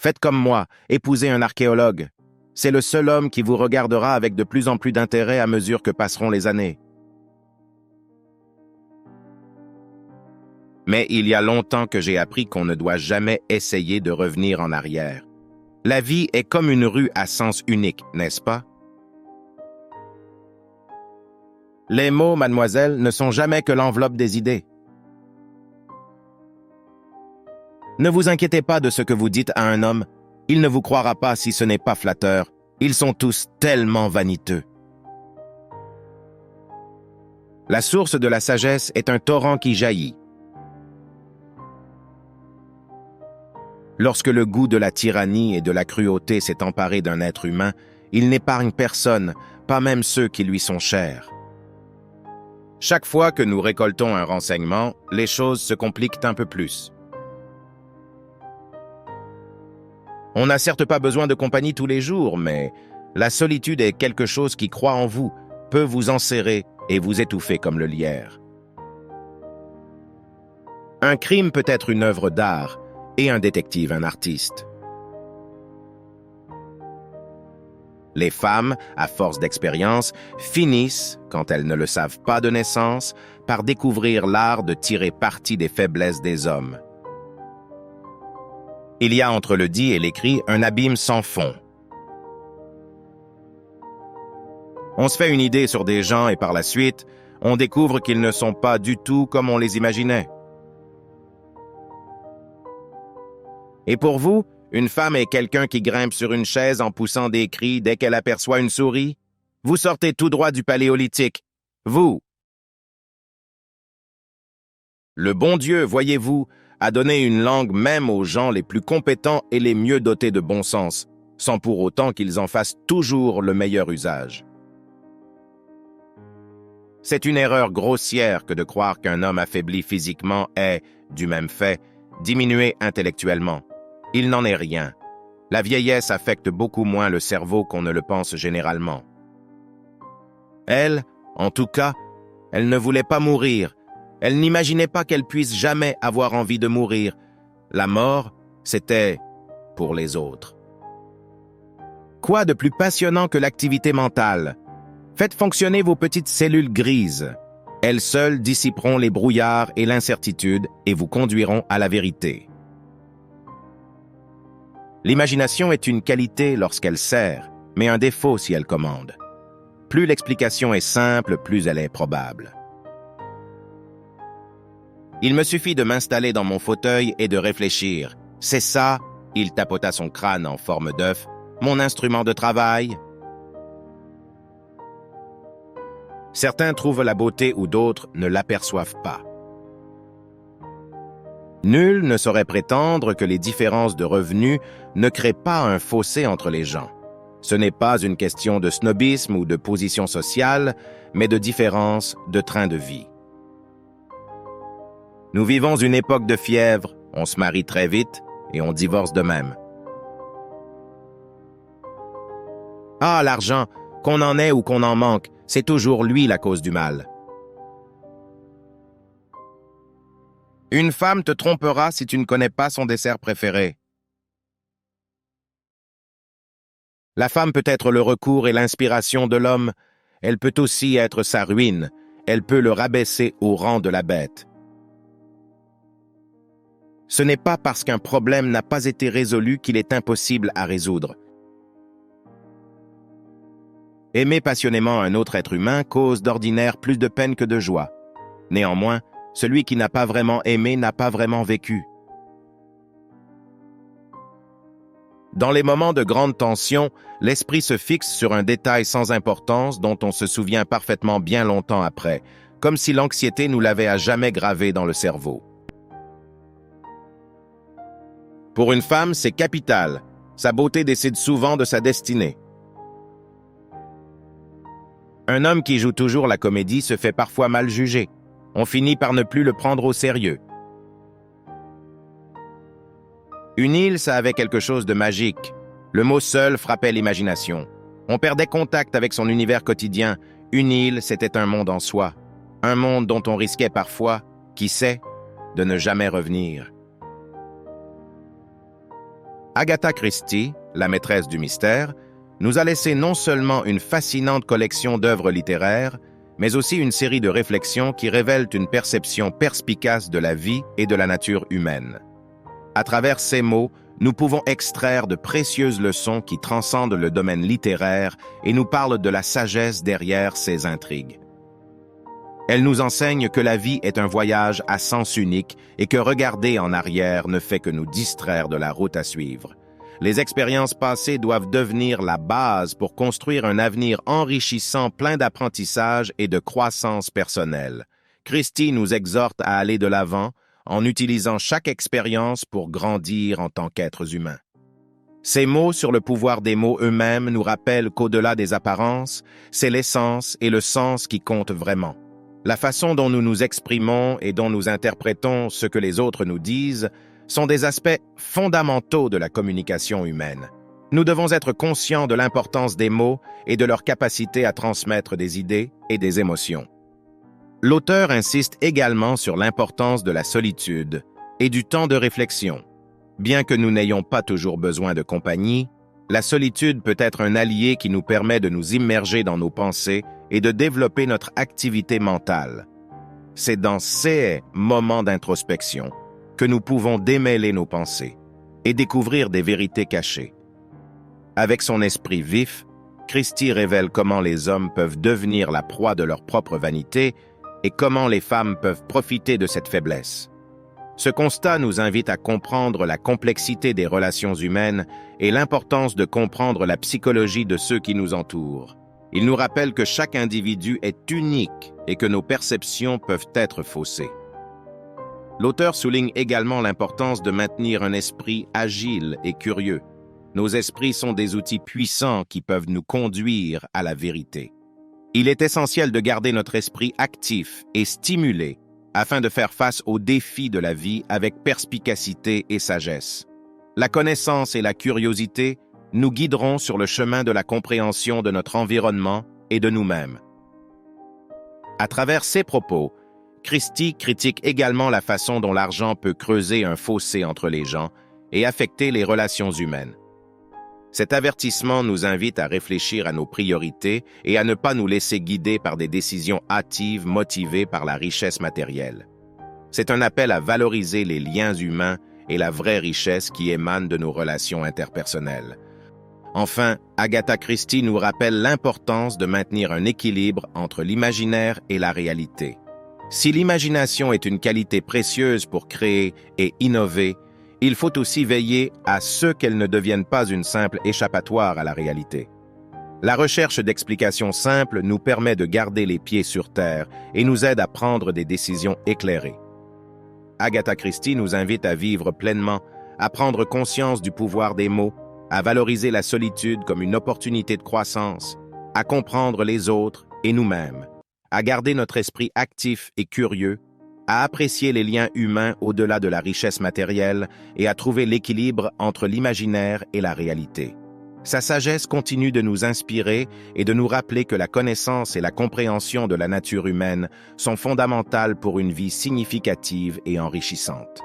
Faites comme moi, épousez un archéologue. C'est le seul homme qui vous regardera avec de plus en plus d'intérêt à mesure que passeront les années. Mais il y a longtemps que j'ai appris qu'on ne doit jamais essayer de revenir en arrière. La vie est comme une rue à sens unique, n'est-ce pas? Les mots, mademoiselle, ne sont jamais que l'enveloppe des idées. Ne vous inquiétez pas de ce que vous dites à un homme. Il ne vous croira pas si ce n'est pas flatteur. Ils sont tous tellement vaniteux. La source de la sagesse est un torrent qui jaillit. Lorsque le goût de la tyrannie et de la cruauté s'est emparé d'un être humain, il n'épargne personne, pas même ceux qui lui sont chers. Chaque fois que nous récoltons un renseignement, les choses se compliquent un peu plus. On n'a certes pas besoin de compagnie tous les jours, mais la solitude est quelque chose qui croit en vous, peut vous enserrer et vous étouffer comme le lierre. Un crime peut être une œuvre d'art et un détective un artiste. Les femmes, à force d'expérience, finissent, quand elles ne le savent pas de naissance, par découvrir l'art de tirer parti des faiblesses des hommes. Il y a entre le dit et l'écrit un abîme sans fond. On se fait une idée sur des gens et par la suite, on découvre qu'ils ne sont pas du tout comme on les imaginait. Et pour vous, une femme est quelqu'un qui grimpe sur une chaise en poussant des cris dès qu'elle aperçoit une souris? Vous sortez tout droit du Paléolithique. Vous! Le bon Dieu, voyez-vous, a donné une langue même aux gens les plus compétents et les mieux dotés de bon sens, sans pour autant qu'ils en fassent toujours le meilleur usage. C'est une erreur grossière que de croire qu'un homme affaibli physiquement est, du même fait, diminué intellectuellement. Il n'en est rien. La vieillesse affecte beaucoup moins le cerveau qu'on ne le pense généralement. Elle, en tout cas, elle ne voulait pas mourir. Elle n'imaginait pas qu'elle puisse jamais avoir envie de mourir. La mort, c'était pour les autres. Quoi de plus passionnant que l'activité mentale? Faites fonctionner vos petites cellules grises. Elles seules dissiperont les brouillards et l'incertitude et vous conduiront à la vérité. L'imagination est une qualité lorsqu'elle sert, mais un défaut si elle commande. Plus l'explication est simple, plus elle est probable. Il me suffit de m'installer dans mon fauteuil et de réfléchir. C'est ça, il tapota son crâne en forme d'œuf, mon instrument de travail. Certains trouvent la beauté où d'autres ne l'aperçoivent pas. Nul ne saurait prétendre que les différences de revenus ne créent pas un fossé entre les gens. Ce n'est pas une question de snobisme ou de position sociale, mais de différence de train de vie. Nous vivons une époque de fièvre, on se marie très vite et on divorce de même. Ah, l'argent, qu'on en ait ou qu'on en manque, c'est toujours lui la cause du mal. Une femme te trompera si tu ne connais pas son dessert préféré. La femme peut être le recours et l'inspiration de l'homme, elle peut aussi être sa ruine, elle peut le rabaisser au rang de la bête. Ce n'est pas parce qu'un problème n'a pas été résolu qu'il est impossible à résoudre. Aimer passionnément un autre être humain cause d'ordinaire plus de peine que de joie. Néanmoins, celui qui n'a pas vraiment aimé n'a pas vraiment vécu. Dans les moments de grande tension, l'esprit se fixe sur un détail sans importance dont on se souvient parfaitement bien longtemps après, comme si l'anxiété nous l'avait à jamais gravé dans le cerveau. Pour une femme, c'est capital. Sa beauté décide souvent de sa destinée. Un homme qui joue toujours la comédie se fait parfois mal juger. On finit par ne plus le prendre au sérieux. Une île, ça avait quelque chose de magique. Le mot seul frappait l'imagination. On perdait contact avec son univers quotidien. Une île, c'était un monde en soi. Un monde dont on risquait parfois, qui sait, de ne jamais revenir. Agatha Christie, la maîtresse du mystère, nous a laissé non seulement une fascinante collection d'œuvres littéraires, mais aussi une série de réflexions qui révèlent une perception perspicace de la vie et de la nature humaine. À travers ces mots, nous pouvons extraire de précieuses leçons qui transcendent le domaine littéraire et nous parlent de la sagesse derrière ces intrigues. Elle nous enseigne que la vie est un voyage à sens unique et que regarder en arrière ne fait que nous distraire de la route à suivre. Les expériences passées doivent devenir la base pour construire un avenir enrichissant plein d'apprentissage et de croissance personnelle. Christie nous exhorte à aller de l'avant en utilisant chaque expérience pour grandir en tant qu'êtres humains. Ces mots sur le pouvoir des mots eux-mêmes nous rappellent qu'au-delà des apparences, c'est l'essence et le sens qui comptent vraiment. La façon dont nous nous exprimons et dont nous interprétons ce que les autres nous disent sont des aspects fondamentaux de la communication humaine. Nous devons être conscients de l'importance des mots et de leur capacité à transmettre des idées et des émotions. L'auteur insiste également sur l'importance de la solitude et du temps de réflexion. Bien que nous n'ayons pas toujours besoin de compagnie, la solitude peut être un allié qui nous permet de nous immerger dans nos pensées et de développer notre activité mentale. C'est dans ces moments d'introspection que nous pouvons démêler nos pensées et découvrir des vérités cachées. Avec son esprit vif, Christie révèle comment les hommes peuvent devenir la proie de leur propre vanité et comment les femmes peuvent profiter de cette faiblesse. Ce constat nous invite à comprendre la complexité des relations humaines et l'importance de comprendre la psychologie de ceux qui nous entourent. Il nous rappelle que chaque individu est unique et que nos perceptions peuvent être faussées. L'auteur souligne également l'importance de maintenir un esprit agile et curieux. Nos esprits sont des outils puissants qui peuvent nous conduire à la vérité. Il est essentiel de garder notre esprit actif et stimulé afin de faire face aux défis de la vie avec perspicacité et sagesse. La connaissance et la curiosité nous guideront sur le chemin de la compréhension de notre environnement et de nous-mêmes. À travers ses propos, Christie critique également la façon dont l'argent peut creuser un fossé entre les gens et affecter les relations humaines. Cet avertissement nous invite à réfléchir à nos priorités et à ne pas nous laisser guider par des décisions hâtives motivées par la richesse matérielle. C'est un appel à valoriser les liens humains et la vraie richesse qui émane de nos relations interpersonnelles. Enfin, Agatha Christie nous rappelle l'importance de maintenir un équilibre entre l'imaginaire et la réalité. Si l'imagination est une qualité précieuse pour créer et innover, il faut aussi veiller à ce qu'elle ne devienne pas une simple échappatoire à la réalité. La recherche d'explications simples nous permet de garder les pieds sur terre et nous aide à prendre des décisions éclairées. Agatha Christie nous invite à vivre pleinement, à prendre conscience du pouvoir des mots, à valoriser la solitude comme une opportunité de croissance, à comprendre les autres et nous-mêmes, à garder notre esprit actif et curieux, à apprécier les liens humains au-delà de la richesse matérielle et à trouver l'équilibre entre l'imaginaire et la réalité. Sa sagesse continue de nous inspirer et de nous rappeler que la connaissance et la compréhension de la nature humaine sont fondamentales pour une vie significative et enrichissante.